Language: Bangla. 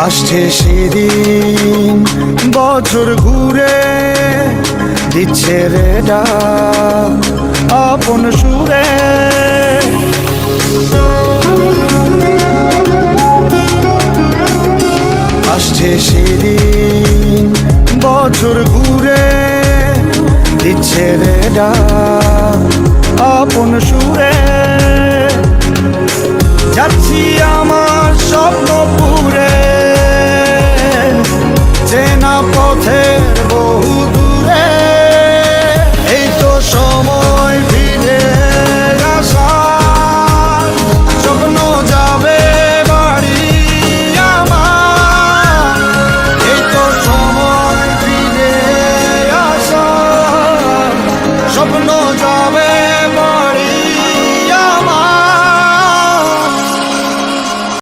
আসছে সেদিন বছর ঘুরে দিচ্ছে রে ডাক আপন সুরে। আসছে সেদিন বছর ঘুরে দিচ্ছে রে ডাক আপন সুরে। যাচ্ছি আমার স্বপ্ন পুরে চেনা পথের বহু দূরে। এই তো সময় ফিরে আসার, স্বপ্ন যাবে বাড়ি আমার। এই তো সময় ফিরে আসার, স্বপ্ন